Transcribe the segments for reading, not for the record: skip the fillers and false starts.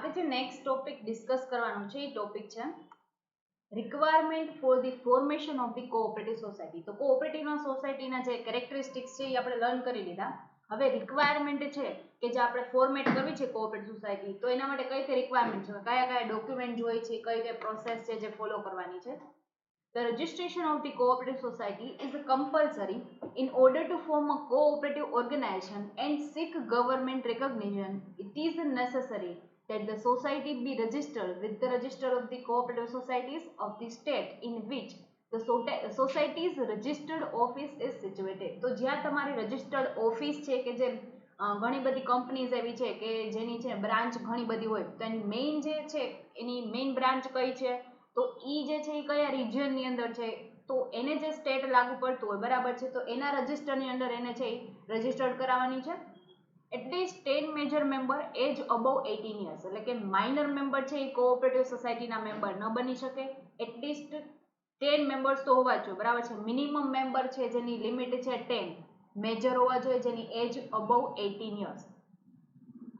આપણે જે next topic discuss કરવાનું છે એ ટોપિક છે requirement for the formation of the cooperative society. તો કોઓપરેટિવ સોસાયટીના જે કેરેક્ટરિસ્ટિક્સ છે એ આપણે લર્ન કરી લીધા. હવે રિક્વાયરમેન્ટ છે કે જે આપણે ફોર્મેટ કરવી છે કોઓપરેટિવ સોસાયટી, તો એના માટે કઈ કઈ રિક્વાયરમેન્ટ છે, કયા કયા ડોક્યુમેન્ટ જોઈએ છે, કઈ કઈ પ્રોસેસ છે જે ફોલો કરવાની છે. The registration of the cooperative society is compulsory in order to form a cooperative organization and seek government recognition. It is necessary that the society be registered with the register of the cooperative societies of the state in which the society's registered office is situated. તો જ્યાં તમારી registered office છે કે જે ઘણી બધી companies એવી છે કે જેની છે બ્રાન્ચ ઘણી બધી હોય, તો એની મેઇન જે છે એની મેઇન બ્રાન્ચ કઈ છે, તો ઈ જે છે એ કયા રિજિયનની અંદર છે, તો એને જે સ્ટેટ લાગુ પડતું હોય બરાબર છે, તો એના રજિસ્ટરની અંદર એને છે રજિસ્ટર્ડ કરાવવાની છે. એટલીસ્ટ 10 મેજર મેમ્બર એજ અબવ 18 યર્સ, એટલે કે માઇનર મેમ્બર છે એ કોઓપરેટિવ સોસાયટીના મેમ્બર ન બની શકે. એટલીસ્ટ 10 મેમ્બર્સ તો હોવા જ જોઈએ બરાબર છે. મિનિમમ મેમ્બર છે જેની લિમિટ છે 10 મેજર હોવા જોઈએ, જેની age above 18 years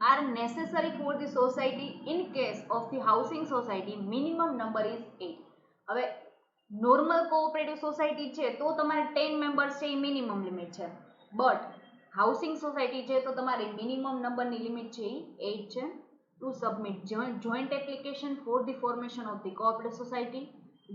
are necessary for the society. In case of the housing society minimum number is 8. હવે નોર્મલ કોઓપરેટિવ સોસાયટી છે તો તમારે 10 મેમ્બર્સ છે એ મિનિમમ લિમિટ છે, બટ હાઉસિંગ સોસાયટી છે તો તમારી મિનિમમ નંબરની લિમિટ છે એ 8 છે. To submit joint application for the formation of the cooperative society,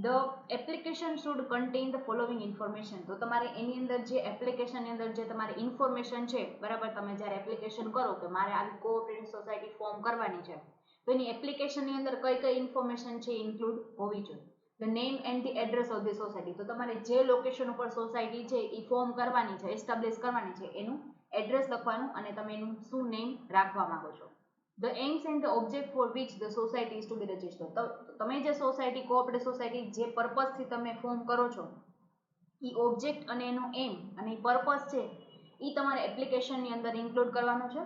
the application should contain the following information. તો તમારે એની અંદર જે એપ્લિકેશનની અંદર જે તમારી ઇન્ફોર્મેશન છે બરાબર, તમે જ્યારે એપ્લિકેશન કરો કે મારે આવી કોઓપરેટિવ સોસાયટી ફોર્મ કરવાની છે, તો એની એપ્લિકેશનની અંદર કઈ કઈ ઇન્ફોર્મેશન છે ઇન્ક્લુડ હોવી જોઈએ. The name and the address of the society, તો તમારે જે લોકેશન ઉપર સોસાયટી છે એ ફોર્મ કરવાની છે, એસ્ટાબ્લિશ કરવાની છે, એનું એડ્રેસ લખવાનું અને તમે એનું શું નેમ રાખવા માંગો છો. The aims and the object for which the society is to be registered. તો તમે જે સોસાયટી કોઓપરેટિવ સોસાયટી જે પર્પઝથી તમે ફોર્મ કરો છો એ ઓબ્જેક્ટ અને એનો એમ અને પર્પઝ છે એ તમારે એપ્લિકેશનની અંદર ઇન્ક્લુડ કરવાનો છે.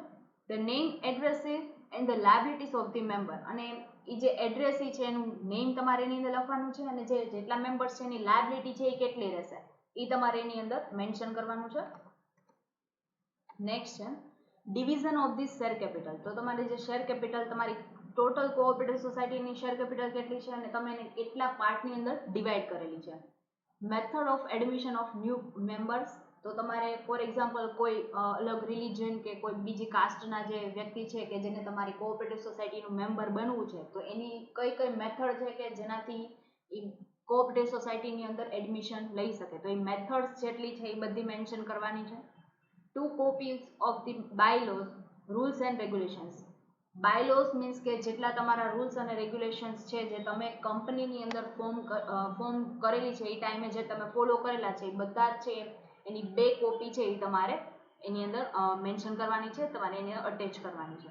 The name, address and the liabilities of the member, અને એ જે એડ્રેસ છે એનું નેમ તમારે એની અંદર લખવાનું છે અને જે જેટલા મેમ્બર્સ છે એની લાયબિલિટી છે એ કેટલી રહેશે એ તમારે એની અંદર મેન્શન કરવાનું છે. નેક્સ્ટ છે division of the share capital. તો તમારી જે શેર કેપિટલ, તમારી ટોટલ કોઓપરેટિવ સોસાયટીની શેર કેપિટલ કેટલી છે અને તમે એને કેટલા પાર્ટની અંદર ડિવાઈડ કરેલી છે. Method of admission of new members, તો તમારે ફોર એક્ઝામ્પલ કોઈ અલગ રિલિજન કે કોઈ બીજી કાસ્ટના જે વ્યક્તિ છે કે જેને તમારી કોઓપરેટિવ સોસાયટીનું મેમ્બર બનવું છે, તો એની કઈ કઈ મેથડ છે કે જેનાથી એ કોઓપરેટિવ સોસાયટીની અંદર એડમિશન લઈ શકે, તો એ મેથડ્સ જેટલી છે એ બધી મેન્શન કરવાની છે. 2 copies of the bylaws, rules and regulations. Bylaws means કે જેટલા તમારા રૂલ્સ અને રેગ્યુલેશન્સ છે જે તમે કંપનીની અંદર ફોર્મ કરેલી છે એ ટાઈમે જે તમે ફોલો કરેલા છે એ બધા જ છે એની 2 કોપી છે એ તમારે એની અંદર મેન્શન કરવાની છે, તમારે એને અટેચ કરવાની છે.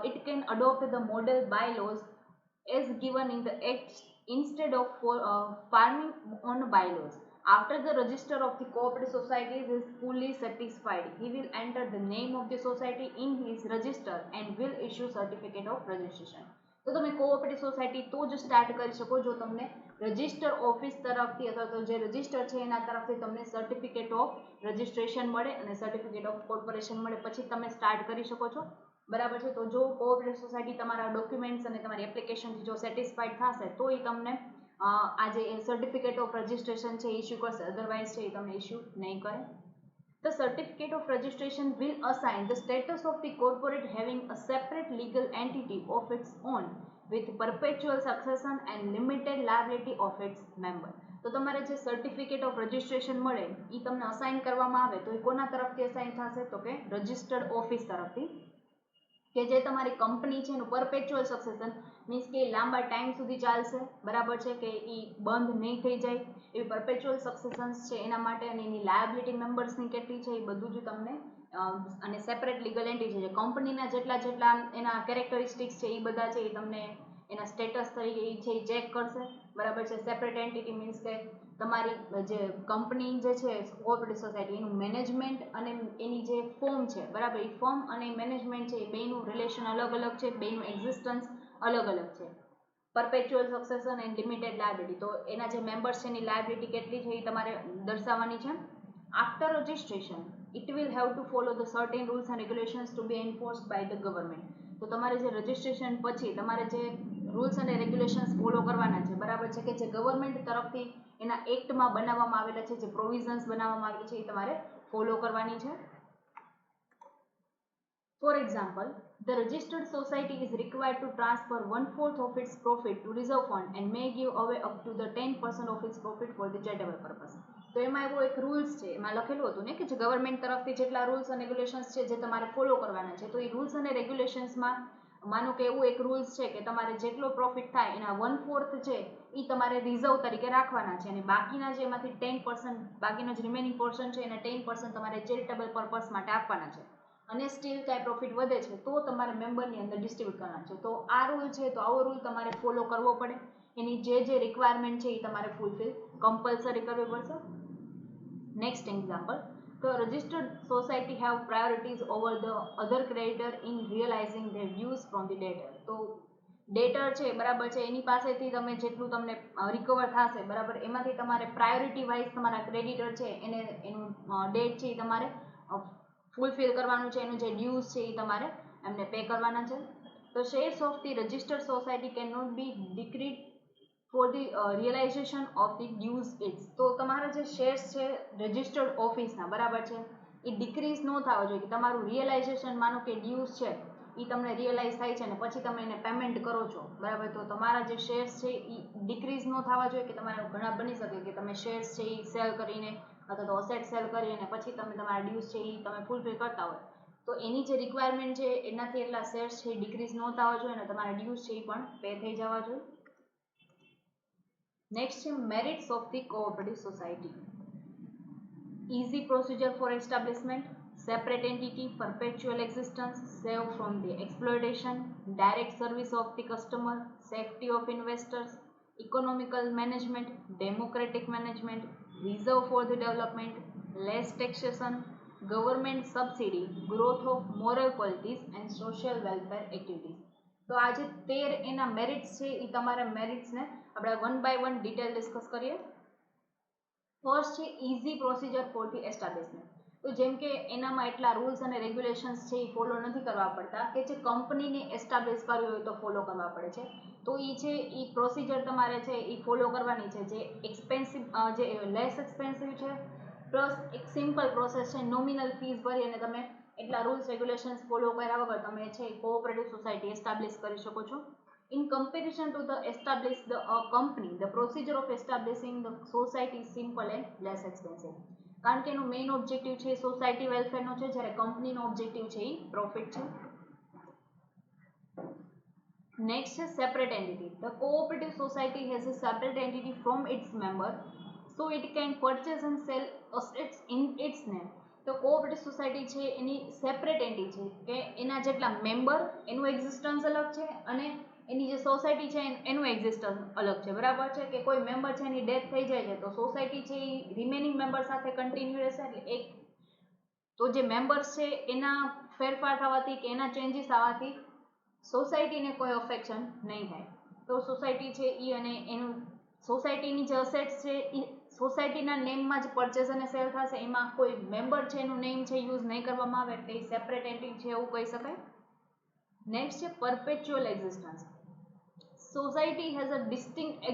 It can adopt the model bylaws as given in the act instead of farming on bylaws. After the register of the cooperative societies is fully satisfied, he will enter the name of the society in his register and will issue certificate of registration. તો તમે cooperative society તો જ start કરી શકો જો તમને register office તરફથી અથવા તો જે રજિસ્ટર છે એના તરફથી તમને સર્ટિફિકેટ ઓફ રજિસ્ટ્રેશન મળે અને સર્ટિફિકેટ ઓફ કોર્પોરેશન મળે, પછી તમે સ્ટાર્ટ કરી શકો છો બરાબર છે. તો જો કોઓપરેટિવ સોસાયટી તમારા ડોક્યુમેન્ટ્સ અને તમારી એપ્લિકેશનથી જો સેટિસ્ફાઈડ થશે તો એ તમને આ જે સર્ટિફિકેટ ઓફ રજિસ્ટ્રેશન છે ઇસ્યુ કરશે, અધરવાઇઝ છે એ તમને ઇસ્યુ નહીં કરે. The certificate of registration will assign the status of the corporate having a separate legal entity of its own with perpetual succession and limited liability of its member. તો તમારે જે certificate of registration મળે એ તમને assign કરવામાં આવે તો એ કોના તરફથી અસાઇન થશે, તો કે રજિસ્ટર્ડ ઓફિસ તરફથી, કે જે તમારી કંપની છે એનું પરપેચ્યુઅલ સક્સેશન મીન્સ કે લાંબા ટાઈમ સુધી ચાલશે બરાબર છે, કે એ બંધ નહીં થઈ જાય એવી પરપેચ્યુઅલ સક્સેશન્સ છે એના માટે, અને એની લાયબિલિટી મેમ્બર્સની કેટલી છે એ બધું જ તમને અને સેપરેટ લીગલ એન્ટિટી છે કંપનીના જેટલા એના કેરેક્ટરિસ્ટિક્સ છે એ બધા છે એ તમને એના સ્ટેટસ તરીકે એ છે એ ચેક કરશે બરાબર છે. સેપરેટ એન્ટિટી મીન્સ કે તમારી જે કંપની જે છે કોઓપરેટિવ સોસાયટી એનું મેનેજમેન્ટ અને એની જે ફોર્મ છે બરાબર, એ ફોર્મ અને મેનેજમેન્ટ છે એ બેનું રિલેશન અલગ અલગ છે, બેનું એક્ઝિસ્ટન્સ અલગ અલગ છે. Perpetual succession and limited liability, તો એના જે મેમ્બર્સ છે એની લાયબિલિટી કેટલી છે એ તમારે દર્શાવવાની છે. After registration, it will have to follow the certain rules and regulations to be enforced by the government. તો તમારે જે રજિસ્ટ્રેશન પછી તમારે જે રૂલ્સ અને રેગ્યુલેશન્સ ફોલો કરવાના છે, બરાબર છે, કે જે ગવર્મેન્ટ તરફથી એના એક્ટમાં બનાવવામાં આવેલા છે, જે પ્રોવિઝન્સ બનાવવામાં આવેલી છે, એ તમારે ફોલો કરવાની છે. For example, the registered society is required to transfer 1/4 of its profit to reserve fund and may give away up to the 10% of its profit for the charitable purpose. તો એમાં એવો એક રૂલ્સ છે, એમાં લખેલું હતું ને કે જે ગવર્મેન્ટ તરફથી જેટલા રૂલ્સ અને રેગ્યુલેશન્સ છે જે તમારે ફોલો કરવાના છે, તો એ રૂલ્સ અને રેગ્યુલેશન્સમાં માનો કે એવું એક રૂલ્સ છે કે તમારે જેટલો પ્રોફિટ થાય એના 1/4 છે એ તમારે રિઝર્વ તરીકે રાખવાના છે, અને બાકીના જે એમાંથી 10%, બાકીનો જે રિમેનિંગ પોર્શન છે એના 10% તમારે ચેરિટેબલ પર્પસ માટે આપવાના છે, અને સ્ટીલ કાંઈ પ્રોફિટ વધે છે તો તમારે મેમ્બરની અંદર ડિસ્ટ્રીબ્યુટ કરવાના છે. તો આ રૂલ છે, તો આવો રૂલ તમારે ફોલો કરવો પડે, એની જે રિક્વાયરમેન્ટ છે એ તમારે ફૂલફિલ કમ્પલસરી કરવી પડશે. Next example, the registered society have priorities over the other creditor in realizing their dues from the debtor. તો ડેટર છે, બરાબર છે, એની પાસેથી તમે જેટલું તમને રિકવર થશે, બરાબર, એમાંથી તમારે પ્રાયોરિટી વાઇઝ તમારા ક્રેડિટર છે એને એનું ડેટ છે એ તમારે ફૂલફિલ કરવાનું છે, એનું જે ડ્યુઝ છે એ તમારે એમને પે કરવાના છે. તો shares of the registered society can not be decreed for the realisation of the dues its. તો તમારા જે શેર્સ છે રજિસ્ટર્ડ ઓફિસના, બરાબર છે, એ ડિક્રીઝ ન થવા જોઈએ, કે તમારું રિયલાઇઝેશન, માનો કે ડ્યુઝ છે એ તમને રિયલાઇઝ થાય છે અને પછી તમે એને પેમેન્ટ કરો છો, બરાબર, તો તમારા જે શેર્સ છે એ ડિક્રીઝ ન થવા જોઈએ, કે તમારે ઘણા બની શકે કે તમે શેર્સ છે એ સેલ કરીને અથવા તો અસેટ સેલ કરી અને પછી તમે તમારા ડ્યુઝ છે એ તમે ફૂલફિલ કરતા હોય, તો એની જે રિક્વાયરમેન્ટ છે એનાથી એટલા શેર્સ છે એ ડિક્રીઝ ન થવા જોઈએ અને તમારા ડ્યુઝ છે એ પણ પે થઈ જવા જોઈએ. નેક્સ્ટ છે merits of the cooperative society. Easy procedure for establishment, separate entity, perpetual existence, save from the exploitation, direct service of the customer, safety of investors, economical management, democratic management, reserve for the development, less taxation, government subsidy, growth of moral qualities and social welfare activities. તો આજે 13 એના merits છે એ તમારા મેરિટ્સને આપણે 1 by 1 detail discuss કરીએ. First છે easy procedure for the establishment. તો જેમ કે એનામાં એટલા રૂલ્સ અને રેગ્યુલેશન્સ છે એ ફોલો નથી કરવા પડતા, કે જે કંપનીને એસ્ટાબ્લિશ કરવી હોય તો ફોલો કરવા પડે છે, તો એ છે એ પ્રોસિજર તમારે છે એ ફોલો કરવાની છે, જે એક્સપેન્સિવ, જે લેસ એક્સપેન્સિવ છે, પ્લસ એક સિમ્પલ પ્રોસેસ છે, નોમિનલ ફીસ ભરી અને તમે એટલા રૂલ્સ રેગ્યુલેશન્સ ફોલો કર્યા વગર તમે છે કોઓપરેટિવ સોસાયટી એસ્ટાબ્લિશ કરી શકો છો. In comparison to the established company, the procedure of establishing the society is simple and less expensive. કારણ કે એનો મેઇન ઓબ્જેક્ટિવ છે સોસાયટી વેલફેરનો છે, જ્યારે કંપનીનો ઓબ્જેક્ટિવ છે એ પ્રોફિટ છે. નેક્સ્ટ છે separate entity. The cooperative society has a separate entity from its member, so it can purchase and sell assets in its name. તો કોઓપરેટિવ સોસાયટી છે એની સેપરેટ એન્ટિટી છે, કે એના જેટલા મેમ્બર એનું એક્ઝિસ્ટન્સ અલગ છે અને એની જે સોસાયટી છે એનું એક્ઝિસ્ટન્સ અલગ છે, બરાબર છે, કે કોઈ મેમ્બર છે એની ડેથ થઈ જાય છે તો સોસાયટી છે એ રિમેનિંગ મેમ્બર સાથે કન્ટિન્યુ રહેશે, એટલે એક તો જે મેમ્બર્સ છે એના ફેરફાર થવાથી કે એના ચેન્જીસ આવવાથી સોસાયટીને કોઈ અફેક્શન નહીં થાય. તો સોસાયટી છે એ અને એનું સોસાયટીની જે અસેટ્સ છે એ સોસાયટીના નેમમાં જ પરચેઝ અને સેલ થશે, એમાં કોઈ મેમ્બર છે એનું નેમ છે યુઝ નહીં કરવામાં આવે, એટલે એ સેપરેટ એન્ટિટી છે એવું કહી શકાય. નેક્સ્ટ છે perpetual existence. Society has a distinct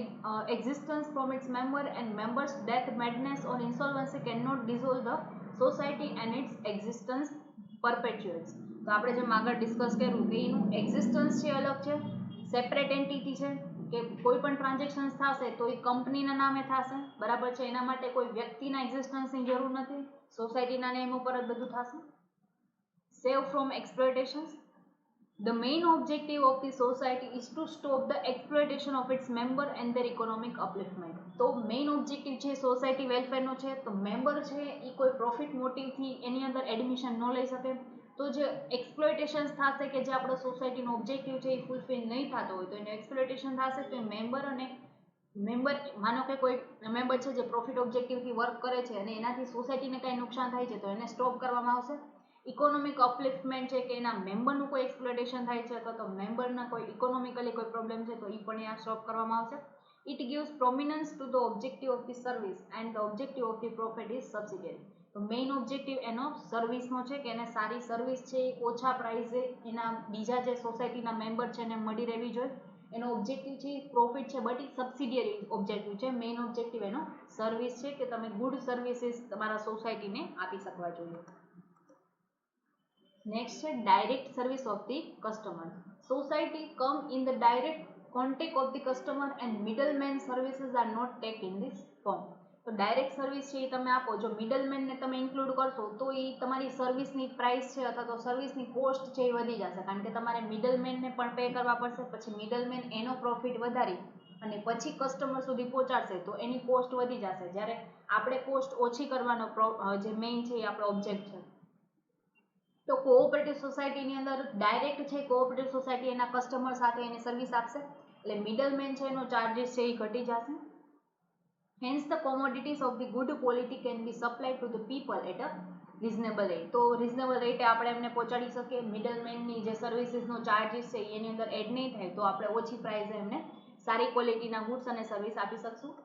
existence from its member, and members' death, madness or insolvency cannot dissolve the society and its existence perpetuates. તો આપણે જેમ આગળ ડિસ્કસ કર્યું કે એનું એક્ઝિસ્ટન્સ છે અલગ છે, સેપરેટ એન્ટિટી છે, કે કોઈ પણ ટ્રાન્ઝેક્શન્સ થશે તો એ કંપનીના નામે થશે, બરાબર છે, એના માટે કોઈ વ્યક્તિના એક્ઝિસ્ટન્સની જરૂર નથી, સોસાયટીના નેમ ઉપર જ બધું થશે. સેવ from એક્સપ્લોઇટેશન્સ. The main objective of the society is to stop the exploitation of its member and their economic upliftment. તો મેઇન ઓબ્જેક્ટિવ છે સોસાયટી વેલફેરનો છે, તો મેમ્બર છે એ કોઈ પ્રોફિટ મોટિવથી એની અંદર એડમિશન ન લઈ શકે, તો જે એક્સપ્લોઇટેશન્સ થશે કે જે આપણો સોસાયટીનો ઓબ્જેક્ટિવ છે એ ફૂલફિલ નહીં થતો હોય તો એનું એક્સપ્લોઇટેશન થશે, તો એ મેમ્બર અને મેમ્બર, માનો કે કોઈ મેમ્બર છે જે પ્રોફિટ ઓબ્જેક્ટિવથી વર્ક કરે છે અને એનાથી સોસાયટીને કાંઈ નુકસાન થાય છે તો એને સ્ટોપ કરવામાં આવશે. ઇકોનોમિક અપલિફ્ટમેન્ટ છે કે એના મેમ્બરનું કોઈ એક્સપ્લોઇટેશન થાય છે અથવા તો મેમ્બરના કોઈ ઇકોનોમિકલી કોઈ પ્રોબ્લેમ છે તો એ પણ આ સ્ટોપ કરવામાં આવશે. It gives prominence to the objective of the service and the objective of the profit is subsidiary. તો મેઇન ઓબ્જેક્ટિવ એનો સર્વિસનો છે કે એને સારી સર્વિસ છે એ ઓછા પ્રાઇસે એના બીજા જે સોસાયટીના મેમ્બર છે એને મળી રહેવી જોઈએ. એનો ઓબ્જેક્ટિવ છે પ્રોફિટ છે, બટ એ સબસિડિયરી ઓબ્જેક્ટિવ છે. મેઇન ઓબ્જેક્ટિવ એનો સર્વિસ છે કે તમે ગુડ સર્વિસીસ તમારા સોસાયટીને આપી શકવા જોઈએ. નેક્સ્ટ છે direct service of the customer. Society come in the direct contact of the customer and middleman services are not take in this form. તો ડાયરેક્ટ સર્વિસ છે એ તમે આપો, જો મિડલમેનને તમે ઇન્ક્લુડ કરશો તો એ તમારી સર્વિસની પ્રાઇસ છે અથવા તો સર્વિસની કોસ્ટ છે એ વધી જશે, કારણ કે તમારે મિડલમેનને પણ પે કરવા પડશે. પછી મિડલમેન એનો પ્રોફિટ વધારી અને પછી કસ્ટમર સુધી પહોંચાડશે તો એની કોસ્ટ વધી જશે. જ્યારે આપણે કોસ્ટ ઓછી કરવાનો જે મેઇન છે એ આપણો ઓબ્જેક્ટ છે. તો કોઓપરેટિવ સોસાયટીની અંદર ડાયરેક્ટ છે કોઓપરેટિવ સોસાયટી એના કસ્ટમર સાથે એની સર્વિસ આપશે, એટલે મિડલમેન છે એનો ચાર્જીસ છે એ ઘટી જશે. Hence the commodities of the good quality can be supplied to the people at a reasonable rate. તો reasonable rate આપણે એમને પહોંચાડી શકીએ. મિડલમેનની જે સર્વિસીસનો ચાર્જીસ છે એની અંદર એડ નહીં થાય તો આપણે ઓછી પ્રાઇસે એમને સારી ક્વોલિટીના ગુડ્સ અને સર્વિસ આપી શકશું.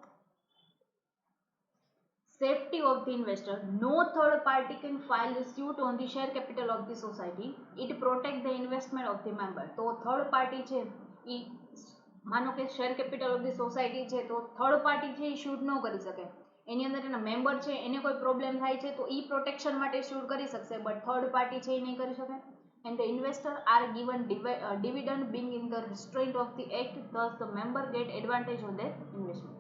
Safety of the investor. No third party can file the suit on the share capital of the society. It protects the investment of the member. તો થર્ડ પાર્ટી છે એ માનો કે share capital of the society છે તો third party છે એ shoot ન કરી શકે. એની અંદર એના મેમ્બર છે એને કોઈ પ્રોબ્લેમ થાય છે તો એ પ્રોટેક્શન માટે શૂટ કરી શકશે, બટ થર્ડ પાર્ટી છે એ નહીં કરી શકે. And the investor are given dividend being in the restraint of the act, thus the member get advantage on their investment.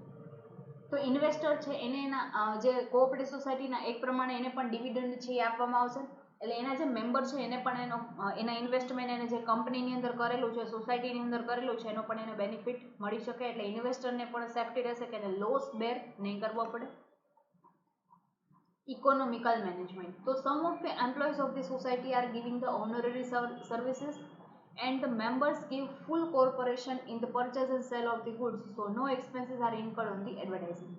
તો ઇન્વેસ્ટર છે એને એના જે કોઓપરેટિવ સોસાયટીના એક પ્રમાણે એને પણ ડિવિડન્ડ છે એ આપવામાં આવશે, એટલે એના જે મેમ્બર છે એને પણ એના ઇન્વેસ્ટમેન્ટ એને જે કંપનીની અંદર કરેલું છે, સોસાયટીની અંદર કરેલું છે એનો પણ એને બેનિફિટ મળી શકે. એટલે ઇન્વેસ્ટરને પણ સેફ્ટી રહેશે કે એને લોસ બેર નહીં કરવો પડે. Economical management. તો some of the employees of the society are giving the honorary services and the members give full cooperation in the purchase and sale of the goods, so no expenses are incurred on the advertising.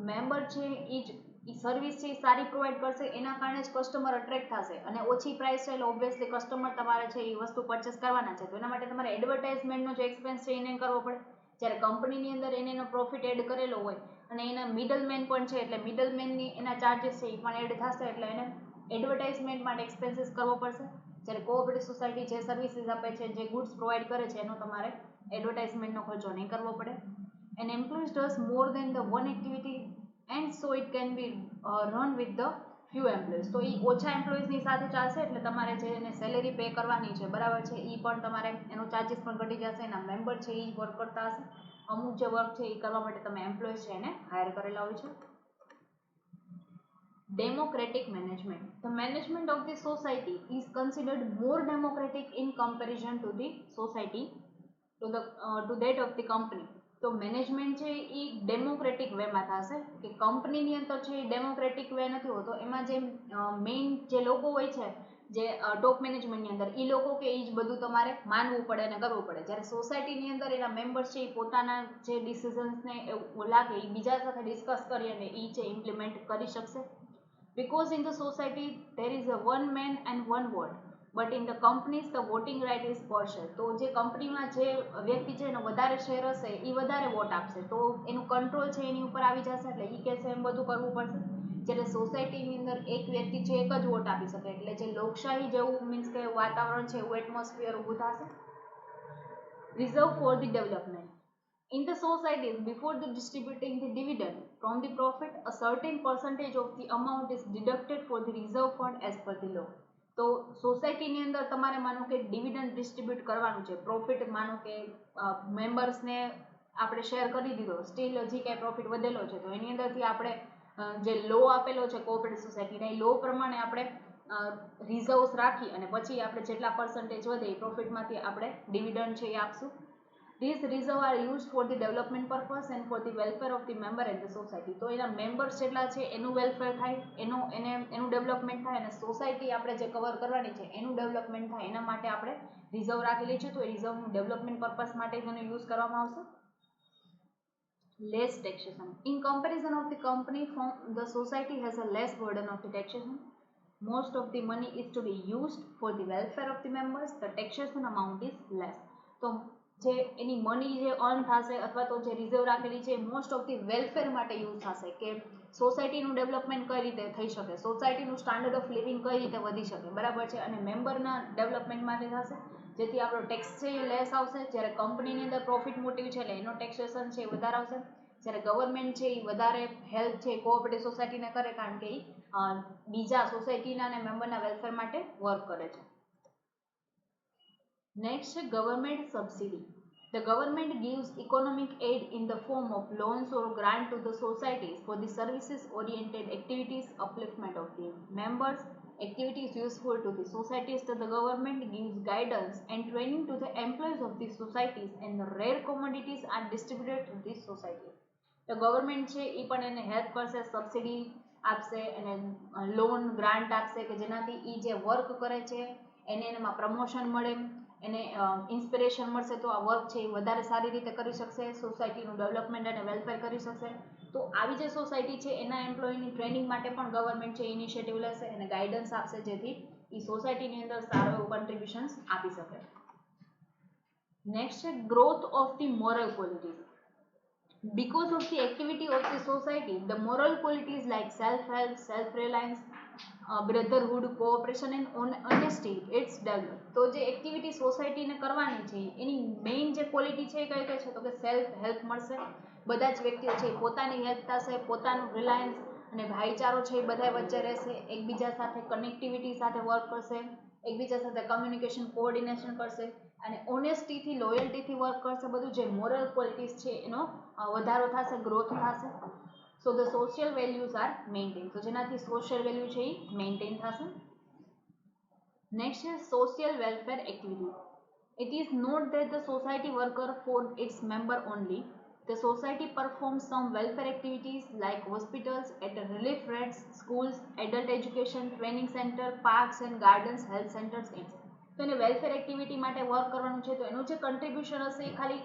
Member છે એ service છે એ સારી provide કરશે, એના કારણે જ customer attract થશે અને ઓછી પ્રાઇસ છે એટલે ઓબ્વિયસલી કસ્ટમર તમારે છે એ વસ્તુ પરચેસ કરવાના છે, તો એના માટે તમારે એડવર્ટાઇઝમેન્ટનો જે એક્સપેન્સ છે એને કરવો પડે. જ્યારે કંપનીની અંદર એને એનો પ્રોફિટ એડ કરેલો હોય અને એના મિડલમેન પણ છે એટલે મિડલમેનની એના ચાર્જીસ છે એ પણ એડ થશે, એટલે એને એડવર્ટાઇઝમેન્ટ માટે એક્સપેન્સીસ કરવો પડશે. જ્યારે કોઓપરેટિવ સોસાયટી જે સર્વિસીસ આપે છે, જે ગુડ્સ પ્રોવાઈડ કરે છે એનો તમારે એડવર્ટાઇઝમેન્ટનો ખર્ચો નહીં કરવો પડે. And employees does more than the one activity and so it can be run with the few employees. તો એ ઓછા એમ્પ્લોઈઝની સાથે ચાલશે એટલે તમારે જે એને સેલેરી પે કરવાની છે બરાબર છે એ પણ તમારે એનો ચાર્જીસ પણ ઘટી જશે. એના મેમ્બર છે એ જ વર્ક કરતા હશે, અમુક જે વર્ક છે એ કરવા માટે તમે એમ્પ્લોઈઝ છે એને હાયર કરેલા હોય છે. Democratic management. The management of the society is considered more democratic in comparison to the society, to that of the company. તો મેનેજમેન્ટ છે એ ડેમોક્રેટિક વેમાં થશે કે કંપનીની અંદર છે એ ડેમોક્રેટિક વે નથી હોતો. એમાં જે મેઇન જે લોકો હોય છે જે ટોપ મેનેજમેન્ટની અંદર એ લોકો કે એ જ બધું તમારે માનવું પડે અને કરવું પડે. જ્યારે સોસાયટીની અંદર એના મેમ્બર્સ છે એ પોતાના જે ડિસિઝન્સને એવું લાગે એ બીજા સાથે ડિસ્કસ કરી અને એ છે ઇમ્પ્લિમેન્ટ કરી શકશે. Because in the society there is a one man and one vote, but in the companies the voting right is per share. તો જે કંપનીમાં જે વ્યક્તિ છે એનો વધારે શેર હશે એ વધારે વોટ આપશે, તો એનું કંટ્રોલ છે એની ઉપર આવી જશે, એટલે એ કહેશે એમ બધું કરવું પડશે. જ્યારે સોસાયટીની અંદર એક વ્યક્તિ છે એક જ વોટ આપી શકે, એટલે જે લોકશાહી જેવું મીન્સ કે વાતાવરણ છે એવું એટમોસ્ફિયર ઊભું થશે. Reserve for the development. In the societies, before the distributing the dividend from the profit, a certain percentage of the amount is deducted for the reserve fund as per the law. તો સોસાયટીની અંદર તમારે માનો કે dividend distribute કરવાનું છે, profit માનો કે મેમ્બર્સને આપણે શેર કરી દીધો, સ્ટીલ હજી કાંઈ પ્રોફિટ વધેલો છે તો એની અંદરથી આપણે જે લો આપેલો છે કોઓપરેટિવ સોસાયટીના એ લો પ્રમાણે આપણે રિઝર્વ્સ રાખી અને પછી આપણે જેટલા પર્સન્ટેજ વધે એ પ્રોફિટમાંથી આપણે ડિવિડન્ડ છે એ આપશું. These reserves are used for the development purpose and for the welfare of the member and the society. તો એના મેમ્બર્સ જેટલા છે એનું વેલફેર થાય, એનું ડેવલપમેન્ટ થાય અને સોસાયટી આપણે જે કવર કરવાની છે એનું ડેવલપમેન્ટ થાય, એના માટે આપણે રિઝર્વ રાખેલી છે. તો એ રિઝર્વનું ડેવલપમેન્ટ પર્પસ માટે જ એનો યુઝ કરવામાં આવશે. Less taxation. In comparison of the company form, the society has a less burden of the taxation. Most of the money is to be used for the welfare of the members. The taxation amount is less. તો જે એની money જે earn થશે અથવા તો જે reserve રાખેલી છે most of the welfare માટે યુઝ થશે, કે સોસાયટીનું ડેવલપમેન્ટ કઈ રીતે થઈ શકે, સોસાયટીનું સ્ટાન્ડર્ડ ઓફ લિવિંગ કઈ રીતે વધી શકે, બરાબર છે, અને મેમ્બરના ડેવલપમેન્ટ માટે થશે, જેથી આપણો ટેક્સ છે એ લેસ આવશે. જ્યારે કંપનીની અંદર પ્રોફિટ મોટિવ છે એટલે એનો ટેક્સેશન છે એ વધારે આવશે. જ્યારે ગવર્મેન્ટ છે એ વધારે હેલ્પ છે કોઓપરેટિવ સોસાયટીને કરે, કારણ કે એ બીજા સોસાયટીના અને મેમ્બરના વેલફેર માટે વર્ક કરે છે. Next, government subsidy. The government gives economic aid in the form of loans or grant to the societies for the services-oriented activities, upliftment of the members, activities useful to the societies. The government gives guidance and training to the employees of the societies, and the rare commodities are distributed to the societies. The government છે એ પણ એને help કરશે, subsidy આપશે અને loan grant આપશે કે જેનાથી એ જે વર્ક કરે છે એને એમાં પ્રમોશન મળે, એને ઇન્સ્પિરેશન મળશે, તો આ વર્ક છે એ વધારે સારી રીતે કરી શકશે, સોસાયટીનું ડેવલપમેન્ટ અને વેલફેર કરી શકશે. તો આવી જે સોસાયટી છે એના એમ્પ્લોયની ટ્રેનિંગ માટે પણ ગવર્મેન્ટ છે ઇનિશિયેટિવ લેશે અને ગાઈડન્સ આપશે, જેથી એ સોસાયટીની અંદર સારું એવું કન્ટ્રીબ્યુશન્સ આપી શકે. નેક્સ્ટ છે growth of the moral qualities. Because of the activity of the society, the moral qualities like self-help, self-reliance, brotherhood, cooperation and honesty, it's developed. તો જે એક્ટિવિટી સોસાયટીને કરવાની છે એની મેઇન જે ક્વોલિટી છે એ કઈ કઈ છે, તો કે સેલ્ફ હેલ્પ મળશે, બધા જ વ્યક્તિઓ છે પોતાની હેલ્પ થશે, પોતાનું રિલાયન્સ અને ભાઈચારો છે એ બધા વચ્ચે રહેશે, એકબીજા સાથે કનેક્ટિવિટી સાથે વર્ક કરશે, એકબીજા સાથે કમ્યુનિકેશન કોઓર્ડિનેશન કરશે અને ઓનેસ્ટીથી લોયલ્ટીથી વર્ક કરશે. બધું જે મોરલ ક્વોલિટીઝ છે એનો વધારો થશે, ગ્રોથ થશે. So the social values are maintain, તો જેનાથી સોશિયલ વેલ્યુ છે એ મેન્ટેન થશે. નેક્સ્ટ છે social welfare activities. It is not that the society worker for its member only. The society performs some welfare activities like hospitals, at relief rates, schools, adult education, training center, parks and gardens, health centers, etc. તો એને welfare activity માટે work કરવાનું છે, તો એનું જે contribution હશે એ ખાલી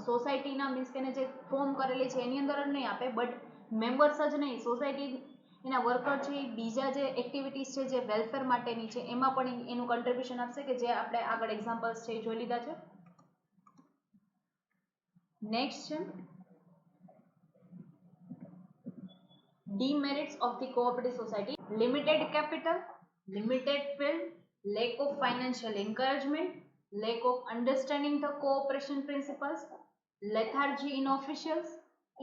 સોસાયટીના મીન્સ કે એને જે ફોર્મ કરેલી છે એની અંદર જ નહીં આપે, બટ મેમ્બર્સ જ નહીં, સોસાયટી એના વર્કર છે એ બીજા જે એક્ટિવિટીઝ છે જે વેલફેર માટેની છે એમાં પણ એનું કન્ટ્રીબ્યુશન આપશે, કે જે આપણે આગળ એક્ઝામ્પલ્સ છે એ જોઈ લીધા છે. નેક્સ્ટ છે demerits of the cooperative society: limited capital, limited field, lack of financial encouragement, lack of understanding the cooperation principles, lethargy in officials,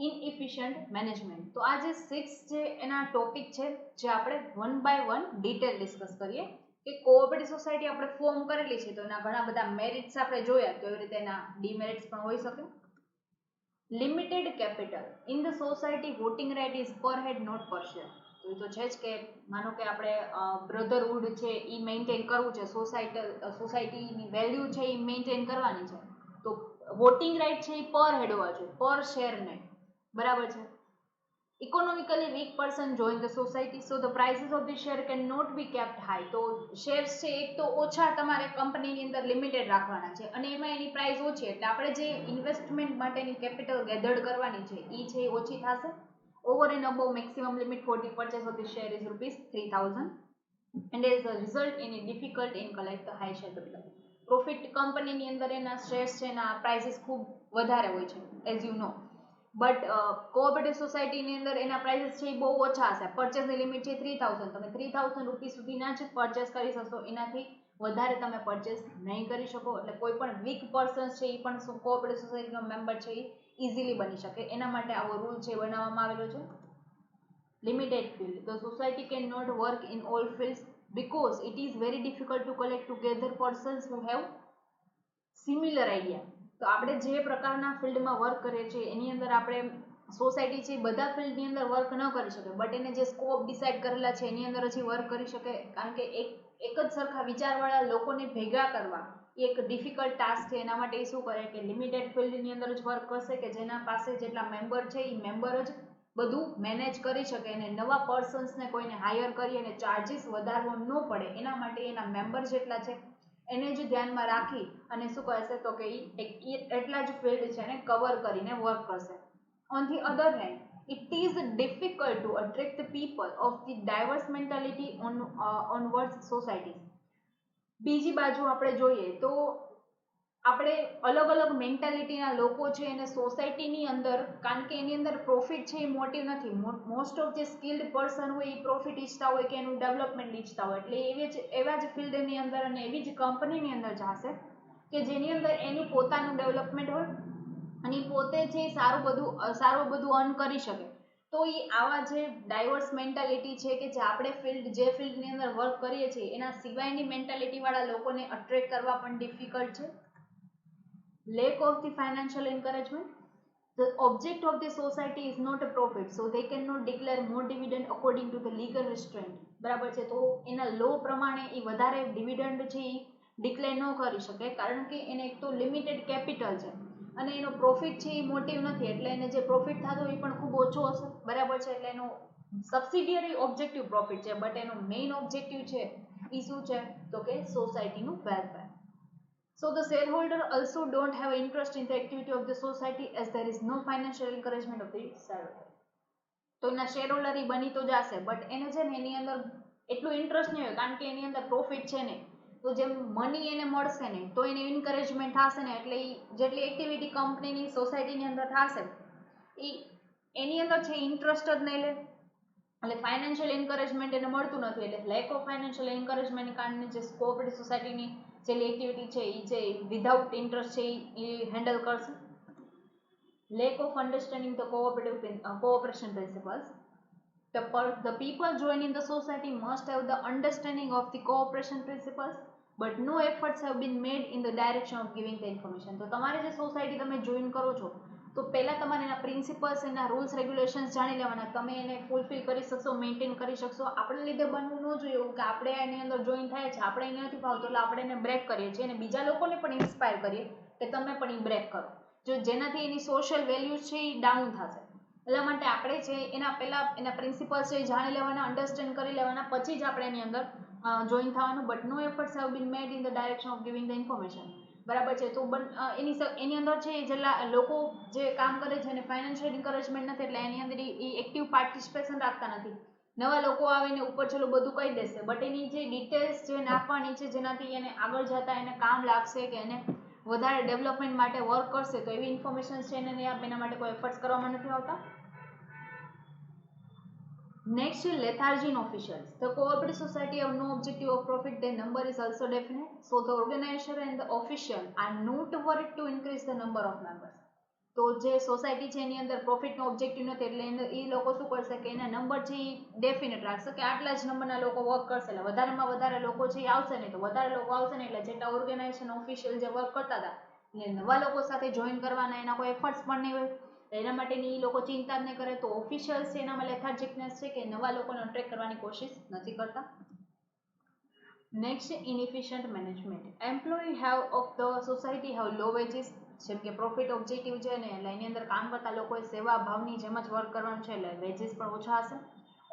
inefficient management. તો આ જે 6 જે એના ટોપિક છે જે આપણે one by one detail discuss કરીએ કે કોઓપરેટિવ સોસાયટી આપણે ફોર્મ કરેલી છે તો એના ઘણા બધા મેરિટ્સ આપણે જોયા, તો એવી રીતે એના ડિમેરિટ્સ પણ હોઈ શકે. Limited capital in the society, voting right is per head not પર શેર. તો એ તો છે જ કે માનો કે આપણે બ્રધરહુડ છે એ મેન્ટેન કરવું છે, સોસાયટીની વેલ્યુ છે એ મેન્ટેન કરવાની છે, તો વોટિંગ રાઇટ છે એ પર હેડ હોવા જોઈએ, પર શેર નહીં, બરાબર છે. Economically weak person join the society, so the prices of the share cannot be kept high. તો શેર્સ છે એક તો ઓછા તમારે કંપનીની અંદર લિમિટેડ રાખવાના છે અને એમાં એની પ્રાઇસ ઓછી, એટલે આપણે જે ઇન્વેસ્ટમેન્ટ માટેની કેપિટલ ગેધર્ડ કરવાની છે એ છે ઓછી થશે. Over and above maximum limit for the purchase of the share is ₹3000 and as a result in difficult in collect the high share capital. Profit કંપનીની અંદર એના શેર્સ છે એના પ્રાઇસીસ ખૂબ વધારે હોય છે as you know, but cooperative સોસાયટીની અંદર એના પ્રાઇસીસ છે એ બહુ ઓછા હશે. પરચેસની લિમિટ છે 3000, તમે ₹3000 સુધીના જ પરચેસ કરી શકશો, એનાથી વધારે તમે પરચેસ નહીં કરી શકો. એટલે કોઈ પણ વીક પર્સન્સ છે એ પણ કોઓપરેટિવ સોસાયટીનો મેમ્બર છે એ ઇઝીલી બની શકે, એના માટે આવો રૂલ છે બનાવવામાં આવેલો છે. Limited field, the society cannot work in all fields because it is very difficult to collect together persons who have similar idea. તો આપણે જે પ્રકારના ફિલ્ડમાં વર્ક કરીએ છીએ એની અંદર આપણે સોસાયટી છે બધા ફિલ્ડની અંદર વર્ક ન કરી શકે, બટ એને જે સ્કોપ ડિસાઇડ કરેલા છે એની અંદર જ વર્ક કરી શકે, કારણ કે એક જ સરખા વિચારવાળા લોકોને ભેગા કરવા એ એક ડિફિકલ્ટ ટાસ્ક છે. એના માટે એ શું કરે કે લિમિટેડ ફિલ્ડની અંદર જ વર્ક કરશે, કે જેના પાસે જેટલા મેમ્બર છે એ મેમ્બર જ બધું મેનેજ કરી શકે અને નવા પર્સન્સને કોઈને હાયર કરી અને ચાર્જીસ વધારવો ન પડે, એના માટે એના મેમ્બર જેટલા છે એને જ ધ્યાનમાં રાખી અને શું કરશે તો કે એટલા જ ફિલ્ડ છે એને કવર કરીને વર્ક કરશે. On the other hand, it is difficult to attract the people of the diverse mentality onwards societies. બીજી બાજુ આપણે જોઈએ તો આપણે આપણે અલગ અલગ મેન્ટાલિટીના લોકો છે એને સોસાયટીની અંદર, કારણ કે એની અંદર પ્રોફિટ છે એ મોટિવ નથી. મોસ્ટ ઓફ જે સ્કિલ્ડ પર્સન હોય એ પ્રોફિટ ઈચ્છતા હોય કે એનું ડેવલપમેન્ટ ઈચ્છતા હોય, એટલે એવા જ ફિલ્ડની અંદર અને એવી જ કંપનીની અંદર જશે કે જેની અંદર એનું પોતાનું ડેવલપમેન્ટ હોય અને પોતે છે સારું બધું અર્ન કરી શકે. તો એ આવા જે ડાયવર્સ મેન્ટાલિટી છે કે જે આપણે જે ફિલ્ડની અંદર વર્ક કરીએ છીએ એના સિવાયની મેન્ટાલિટીવાળા લોકોને અટ્રેક્ટ કરવા પણ ડિફિકલ્ટ છે. Lack of the financial encouragement. The object of the society is not a profit, so they cannot declare more dividend according to the legal restraint. બરાબર છે, તો એના લો પ્રમાણે એ વધારે ડિવિડન્ડ છે એ ડિક્લેર ન કરી શકે, કારણ કે એને એક તો લિમિટેડ કેપિટલ છે અને એનો પ્રોફિટ છે એ મોટિવ નથી, એટલે એને જે પ્રોફિટ થતો એ પણ ખૂબ ઓછો હશે. બરાબર છે, એટલે એનો સબસિડિયરી ઓબ્જેક્ટિવ પ્રોફિટ છે, બટ એનો મેઇન ઓબ્જેક્ટિવ છે એ શું છે તો કે સોસાયટીનું welfare. So the shareholder also don't have interest in the activity of the society as there is no financial encouragement of the shareholder. તો એના શેરહોલ્ડર એ બની તો જશે, બટ એને છે ને એની અંદર એટલું ઇન્ટરેસ્ટ નહીં હોય, કારણ કે એની અંદર પ્રોફિટ છે ને, તો જેમ મની એને મળશે ને તો એને એન્કરેજમેન્ટ થશે ને, એટલે એ જેટલી એક્ટિવિટી કંપનીની સોસાયટીની અંદર થશે એ એની અંદર છે ઇન્ટરેસ્ટ જ નહીં લે, એટલે ફાઇનાન્શિયલ એન્કરેજમેન્ટ એને મળતું નથી. એટલે લેક ઓફ ફાઇનાન્શિયલ એન્કરેજમેન્ટ કારણે જે કોઓપરેટિવ સોસાયટીની જેટલી એક્ટિવિટી છે એ જે વિધાઉટ ઇન્ટરેસ્ટ છે એ હેન્ડલ કરશે. Lack of understanding the cooperation principles. The people joining the society must have the understanding of the cooperation principles, but no efforts have been made in the direction of giving the information. તો તમારી જે society તમે join કરો છો તો પહેલાં તમારે એના પ્રિન્સિપલ્સ, એના રૂલ્સ રેગ્યુલેશન્સ જાણી લેવાના, તમે એને ફૂલફિલ કરી શકશો, મેન્ટેન કરી શકશો. આપણે લીધે બનવું ન જોઈએ એવું કે આપણે એની અંદર જોઈન થાય છે, આપણે એને નથી ફાવતું એટલે આપણે એને બ્રેક કરીએ છીએ અને બીજા લોકોને પણ ઇન્સ્પાયર કરીએ કે તમે પણ એ બ્રેક કરો, જેનાથી એની સોશિયલ વેલ્યુઝ છે એ ડાઉન થશે. એટલા માટે આપણે છે એના પહેલાં એના પ્રિન્સિપલ્સ છે એ જાણી લેવાના, અન્ડરસ્ટેન્ડ કરી લેવાના, પછી જ આપણે એની અંદર જોઈન થવાનું. But no efforts have been made in the direction of giving the information. બરાબર છે, તો એની અંદર છે જેટલા લોકો જે કામ કરે છે એને ફાઇનાન્શિયલ એન્કરેજમેન્ટ નથી, એટલે એની અંદર એ એક્ટિવ પાર્ટિસિપેશન રાખતા નથી. નવા લોકો આવીને ઉપર ચલો બધું કહી દેશે, બટ એની જે ડિટેલ્સ જે આપવાની છે જેનાથી એને આગળ જતા એને કામ લાગશે કે એને વધારે ડેવલપમેન્ટ માટે વર્ક કરશે, તો એવી ઇન્ફોર્મેશન છે એને નહીં આપે, એના માટે કોઈ એફર્ટ્સ કરવામાં નથી આવતા. Next is lethargy in officials. The cooperative society have no objective of profit, their number is also definite. So the organizer and the official are not worried to increase the number of members. તો જે society છે એની અંદર પ્રોફિટનો objective નથી, એટલે એ લોકો શું કરશે કે એના નંબર છે એ ડેફિનેટ રાખશે કે આટલા જ નંબરના લોકો વર્ક કરશે, એટલે વધારેમાં વધારે લોકો છે એ આવશે નહીં, તો વધારે લોકો આવશે નહીં એટલે જેટલા ઓર્ગેનાઇઝેશન ઓફિશિયલ જે વર્ક કરતા હતા એટલે નવા લોકો સાથે જોઈન કરવાના એના કોઈ એફર્ટ્સ પણ નહીં હોય, એના માટેની એ લોકો ચિંતા જ નહીં કરે. તો ઓફિશિયલ્સ છે એનામાં લેથાર્જિકનેસ છે કે નવા લોકોને અટ્રેક્ટ કરવાની કોશિશ નથી કરતા. Next inefficient management. Employee have of the society have low wages, જેમ કે પ્રોફિટ ઓબ્જેક્ટિવ છે ને એટલે એની અંદર કામ કરતા લોકોએ સેવા ભાવની જેમ જ વર્ક કરવાનું છે એટલે વેજીસ પણ ઓછા હશે.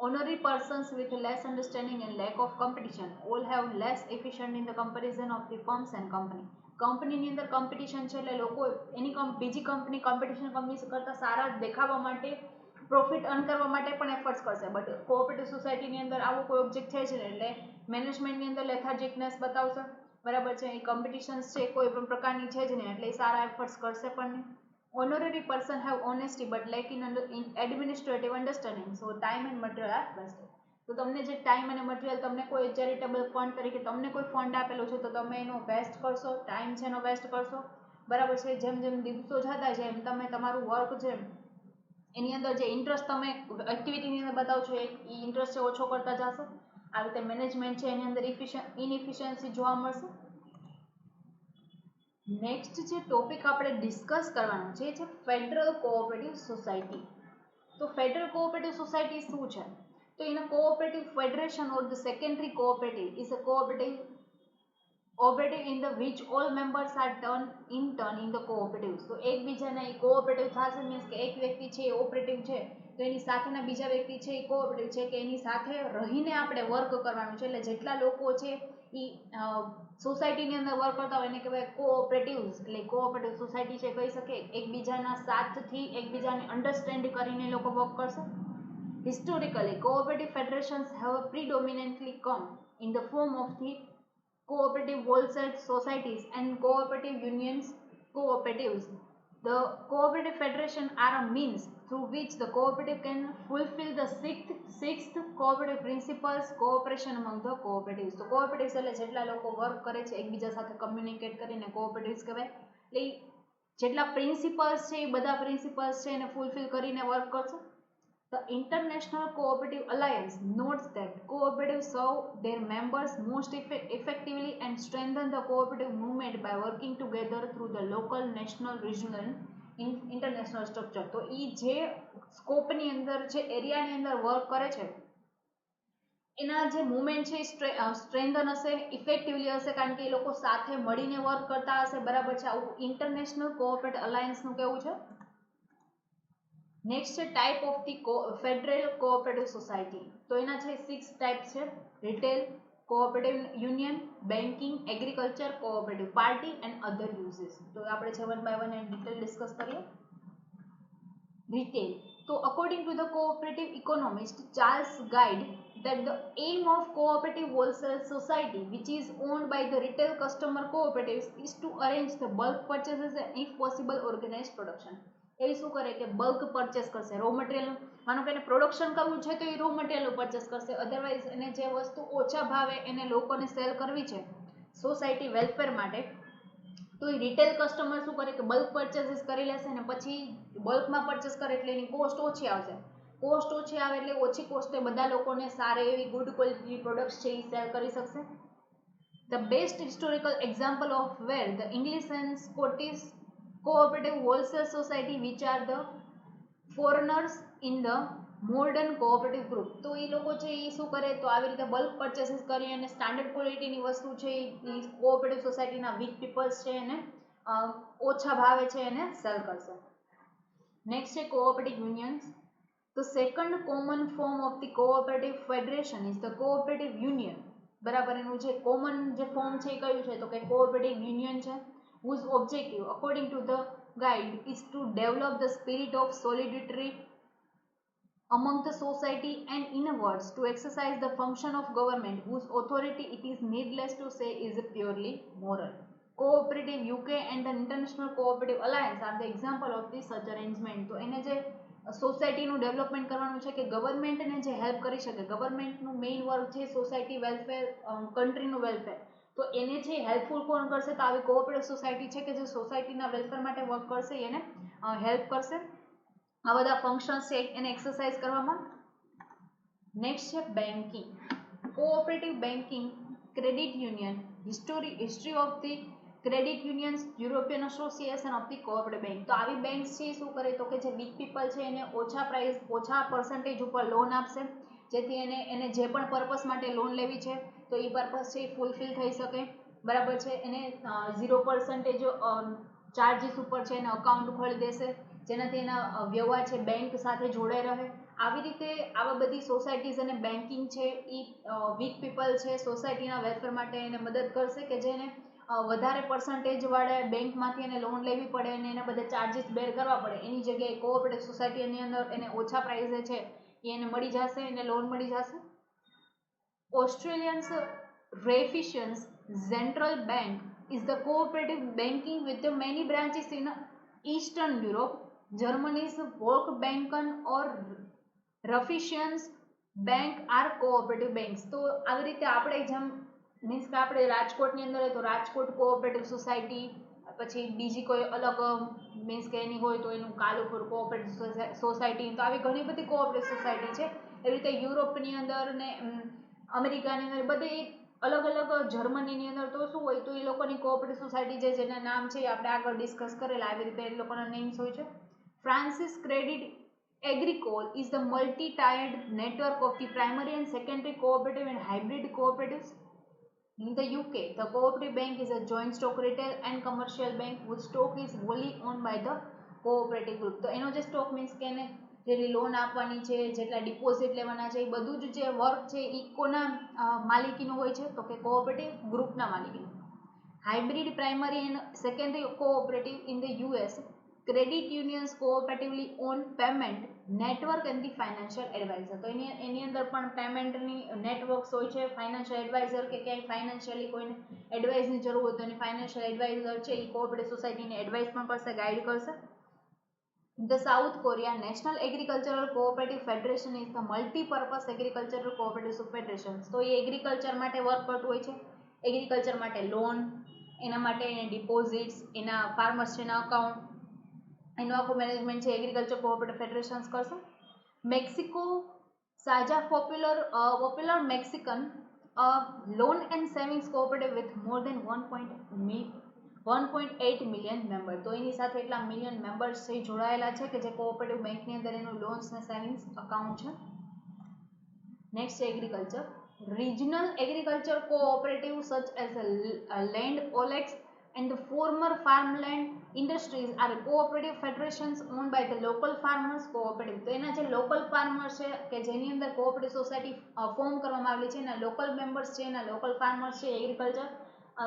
Honorary persons with less understanding and lack of competition all have less efficient in the comparison of the firms and company. કંપનીની અંદર કોમ્પિટિશન છે એટલે લોકો એની બીજી કંપની કોમ્પિટિશન કંપની કરતાં સારા દેખાવા માટે, પ્રોફિટ અર્ન કરવા માટે પણ એફર્ટ્સ કરશે, બટ કોઓપરેટિવ સોસાયટીની અંદર આવો કોઈ ઓબ્જેક્ટ છે જ નહીં, એટલે મેનેજમેન્ટની અંદર લેથાર્જિકનેસ બતાવશે. બરાબર છે, એ કોમ્પિટિશન્સ છે કોઈ પણ પ્રકારની છે જ નહીં, એટલે એ સારા એફર્ટ્સ કરશે પણ નહીં. Honorary person have honesty but lack in administrative understanding, so time and material are wasted. તો તમને જે ટાઈમ અને મટીરિયલ તમને કોઈ ચેરિટેબલ ફંડ તરીકે તમને કોઈ ફંડ આપેલો છે તો તમે એનો વેસ્ટ કરશો, ટાઈમ છે એનો વેસ્ટ કરશો. બરાબર છે, જેમ જેમ દિવસો જતા છે એમ તમે તમારું વર્ક છે એની અંદર જે ઇન્ટરેસ્ટ તમે એક્ટિવિટીની અંદર બતાવો છો એ ઇન્ટરેસ્ટ છે ઓછો કરતા જશો. આ રીતે મેનેજમેન્ટ છે એની અંદર ઇનએફિશિયન્સી જોવા મળશે. નેક્સ્ટ જે ટોપિક આપણે ડિસ્કસ કરવાનો છે એ છે ફેડરલ કોઓપરેટિવ સોસાયટી. તો ફેડરલ કોઓપરેટિવ સોસાયટી શું છે? તો in a cooperative federation or the secondary cooperative is a cooperative in the which all members are turn in the cooperatives. તો એકબીજાના એ કોઓપરેટિવ થશે, મીન્સ કે એક વ્યક્તિ છે એ ઓપરેટિવ છે તો એની સાથેના બીજા વ્યક્તિ છે એ કોઓપરેટિવ છે કે એની સાથે રહીને આપણે વર્ક કરવાનું છે. એટલે જેટલા લોકો છે એ સોસાયટીની અંદર વર્ક કરતા હોય એને કહેવાય કોઓપરેટિવ્સ. એટલે કોઓપરેટિવ સોસાયટી છે કહી શકે એકબીજાના સાથથી એકબીજાને અન્ડરસ્ટેન્ડ કરીને લોકો વર્ક કરશે. Historically, cooperative federations have predominantly come in the form of the cooperative wholesale societies and cooperative unions cooperatives. The cooperative federation are a means through which the cooperative can fulfill the sixth cooperative principles, cooperation among the cooperatives. તો cooperatives એટલે જેટલા લોકો work કરે છે એકબીજા સાથે communicate કરીને cooperatives કહેવાય. એટલે જેટલા પ્રિન્સિપલ્સ છે એ બધા પ્રિન્સિપલ્સ છે એને ફૂલફિલ કરીને વર્ક કરશે. The International Cooperative Alliance notes that cooperatives serve their members most effectively and strengthen the cooperative movement by working together through the local, national, regional and international structure. તો એ જે સ્કોપની અંદર જે એરિયાની અંદર વર્ક કરે છે એના જે મુવમેન્ટ છે સ્ટ્રેન્થન હશે, ઇફેક્ટિવલી હશે, કારણ કે એ લોકો સાથે મળીને વર્ક કરતા હશે. બરાબર છે. આવું ઇન્ટરનેશનલ કોઓપરેટિવ અલાયન્સનું કેવું છે. નેક્સ્ટ છે type of the federal cooperative society. તો એના છે 6 ટાઈપ છે. Retail, cooperative union, banking, agriculture, cooperative party and other uses. તો આપણે છે one by one and detail discuss કરીએ. Retail. So according to the cooperative economist Charles Guide, that the aim of cooperative wholesale society, which is owned by the retail customer cooperatives, is to arrange the bulk purchases and if possible organized production. એ શું કરે કે bulk purchase કરશે. Raw material માનો કે એને production કરવું છે તો એ રો મટીરિયલ પરચેસ કરશે. અધરવાઇઝ એને જે વસ્તુ ઓછા ભાવે એને લોકોને સેલ કરવી છે સોસાયટી વેલફેર માટે, તો એ રિટેલ કસ્ટમર શું કરે કે બલ્ક પરચેસીસ કરી લેશે ને પછી બલ્કમાં પરચેસ કરે એટલે એની કોસ્ટ ઓછી આવશે. કોસ્ટ ઓછી આવે એટલે ઓછી કોસ્ટે બધા લોકોને સારી એવી ગુડ ક્વોલિટી પ્રોડક્ટ્સ છે એ સેલ કરી શકશે. The best historical example of where the English and Scottish cooperative wholesale society, which are the foreigners in the modern cooperative group. તો એ લોકો છે એ શું કરે તો આવી રીતે બલ્ક પરચેસીસ કરી અને સ્ટાન્ડર્ડ ક્વોલિટીની વસ્તુ છે એ કોઓપરેટિવ સોસાયટીના વીક પીપલ્સ છે એને ઓછા ભાવે છે એને સેલ કરશે. નેક્સ્ટ છે cooperative unions. The second common form of the cooperative federation is the cooperative union. બરાબર. એનું જે કોમન જે ફોર્મ છે એ કયું છે તો કે કોઓપરેટિવ યુનિયન છે. whose objective according to the guide is to develop the spirit of solidarity among the society and in words to exercise the function of government whose authority it is needless to say is purely moral. Cooperative UK and the International Cooperative Alliance are the example of this such arrangement. તો એને જે સોસાયટીનું development કરવાનું છે કે ગવર્મેન્ટને જે help કરી શકે. ગવર્મેન્ટનું main work છે સોસાયટી વેલફેર, કન્ટ્રીનું વેલફેર. તો એને જે હેલ્પફુલ કોણ કરશે તો આવી કોઓપરેટિવ સોસાયટી છે કે જે સોસાયટીના વેલફેર માટે વર્ક કરશે એને હેલ્પ કરશે આ બધા ફંક્શન્સ છે એને એક્સરસાઇઝ કરવામાં. નેક્સ્ટ છે banking. Cooperative banking, credit union, history of the credit unions, European association of the cooperative bank. તો આવી બેંક્સ છે શું કરે તો કે જે વીક પીપલ છે એને ઓછા પ્રાઇસ ઓછા પર્સન્ટેજ ઉપર લોન આપશે જેથી એને જે પણ પર્પસ માટે લોન લેવી છે તો એ પર્પસ છે એ ફૂલફિલ થઈ શકે. બરાબર છે. એને 0% ચાર્જીસ ઉપર છે એને અકાઉન્ટ ખોલી દેશે જેનાથી એના વ્યવહાર છે બેંક સાથે જોડાઈ રહે. આવી રીતે આવા બધી સોસાયટીઝ અને બેન્કિંગ છે એ વીક પીપલ છે સોસાયટીના વેલફેર માટે એને મદદ કરશે કે જેને વધારે પર્સન્ટેજ વાળા બેંકમાંથી એને લોન લેવી પડે અને એના બધા ચાર્જીસ બેર કરવા પડે એની જગ્યાએ કોઓપરેટિવ સોસાયટીની અંદર એને ઓછા પ્રાઇસે છે એ એને મળી જશે, એને લોન મળી જશે. Australian's Raiffeisen Central Bank is the cooperative banking with the many branches in Eastern Europe. Germany's Volksbanken or Raiffeisen Bank are cooperative banks. તો આવી રીતે આપણે જેમ મીન્સ કે આપણે રાજકોટની અંદર હોય તો રાજકોટ કોઓપરેટિવ સોસાયટી, પછી બીજી કોઈ અલગ મીન્સ કે એની હોય તો એનું કાલુપુર કોઓપરેટિવ સોસાયટી. તો આવી ઘણી બધી કોઓપરેટિવ સોસાયટી છે. એવી રીતે યુરોપની અંદર ને અમેરિકાની અંદર બધી અલગ અલગ જર્મનીની અંદર તો શું હોય તો એ લોકોની કોઓપરેટિવ સોસાયટી છે જેના નામ છે આપણે આગળ ડિસ્કસ કરેલા આવી રીતે એ લોકોના નેમ્સ હોય છે. France's Credit Agricole is the multi-tiered network of the primary and secondary cooperative and hybrid cooperatives. In the UK, the cooperative bank is a joint stock retail and commercial bank whose stock is wholly owned by the cooperative group. તો એનો જે stock means કે એને જેટલી loan આપવાની છે જેટલા deposit લેવાના છે એ બધું જ જે વર્ક છે એ કોના માલિકીનું હોય છે તો કે કોઓપરેટિવ ગ્રુપના માલિકીનું. Hybrid primary and secondary cooperative in the US credit unions cooperatively own payment network and the financial adviser. તો એની અંદર પણ પેમેન્ટની નેટવર્ક્સ હોય છે, ફાઇનાન્શિયલ એડવાઇઝર કે ક્યાંય ફાઇનાન્શિયલી કોઈને એડવાઇસની જરૂર હોય તો એની ફાઇનાન્શિયલ એડવાઇઝર છે એ કોઓપરેટિવ સોસાયટીને એડવાઇસ પણ કરશે, ગાઈડ કરશે. The South Korea National Agricultural Cooperative Federation is the multi-purpose agricultural cooperative federation. તો એ એગ્રીકલ્ચર માટે વર્ક કરતું હોય છે. એગ્રીકલ્ચર માટે લોન, એના માટે એને ડિપોઝિટ્સ, એના ફાર્મર્સ છે એના અકાઉન્ટ, એનું આખું મેનેજમેન્ટ છે એગ્રીકલ્ચર કોઓપરેટિવ ફેડરેશન્સ કરશે. Mexico Caja popular Mexican loan and savings cooperative with more than 1.8 million member. તો એની સાથે એટલા મિલિયન મેમ્બર્સ છે જોડાયેલા છે કે જે કોઓપરેટિવ બેંકની અંદર એનું લોન્સ ને સેવિંગ્સ અકાઉન્ટ છે. નેક્સ્ટ છે agriculture. Regional agriculture cooperative such as land ઓલેક્સ and the former farmland industries are cooperative federations owned by the local farmers cooperative. તો એના જે લોકલ ફાર્મર્સ છે કે જેની અંદર કોઓપરેટિવ સોસાયટી ફોર્મ કરવામાં આવેલી છે, એના લોકલ મેમ્બર્સ છે, એના લોકલ ફાર્મર્સ છે, એગ્રીકલ્ચર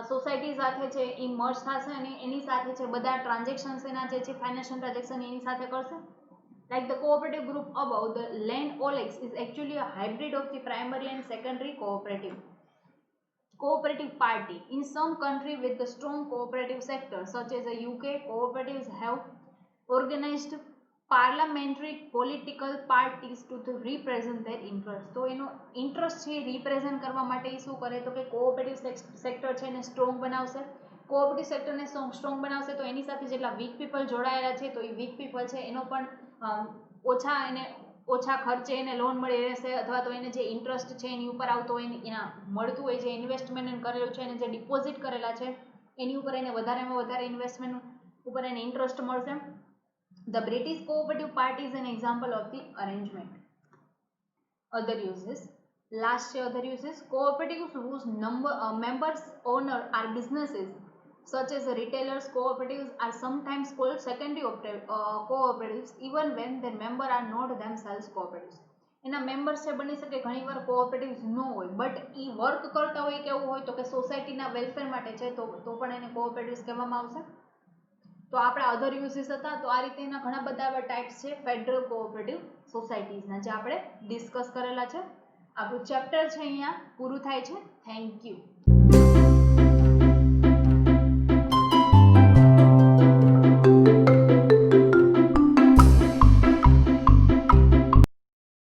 સોસાયટી સાથે છે એ મર્જ થશે અને એની સાથે છે બધા ટ્રાન્ઝેક્શન્સ એના જે છે ફાઇનાન્શિયલ ટ્રાન્ઝેક્શન એની સાથે કરશે. Like the cooperative group above, the land OLX is actually a hybrid of the primary and secondary cooperative party. In some country with the strong cooperative sector, such as the UK, cooperatives have organized parliamentary political parties to represent their interest. તો એનો interest છે represent કરવા માટે એ શું કરે તો કે cooperative sector છે એને સ્ટ્રોંગ બનાવશે. કોઓપરેટિવ સેક્ટરને સ્ટ્રોંગ બનાવશે તો એની સાથે જેટલા વીક પીપલ જોડાયેલા છે તો એ વીક પીપલ છે એનો પણ ઓછા ખર્ચે એને લોન મળી રહેશે, અથવા તો એને જે ઇન્ટરેસ્ટ છે એની ઉપર આવતો હોય એના મળતું હોય, જે ઇન્વેસ્ટમેન્ટ કરેલું છે એને જે ડિપોઝિટ કરેલા છે એની ઉપર એને વધારેમાં વધારે ઇન્વેસ્ટમેન્ટ ઉપર એને ઇન્ટરેસ્ટ મળશે. The British Cooperative Party is an example of the arrangement. Other uses. Last year other uses. Cooperatives whose members owner are businesses such as retailers cooperatives are sometimes called secondary cooperatives even when their member are not themselves cooperatives. એના members છે બની શકે ઘણીવાર cooperatives ન હોય but A work કરતા હોય કેવું હોય તો કે સોસાયટીના વેલફેર માટે છે તો પણ એને કોઓપરેટિવ્સ કહેવામાં આવશે. તો આપણા અધર યુઝીસ હતા. તો આ રીતે એના ઘણા બધા એવા ટાઈપ્સ છે ફેડરલ કોઓપરેટિવ સોસાયટીઝના જે આપણે ડિસ્કસ કરેલા છે. આપણું ચેપ્ટર છે અહીંયા પૂરું થાય છે. Thank you.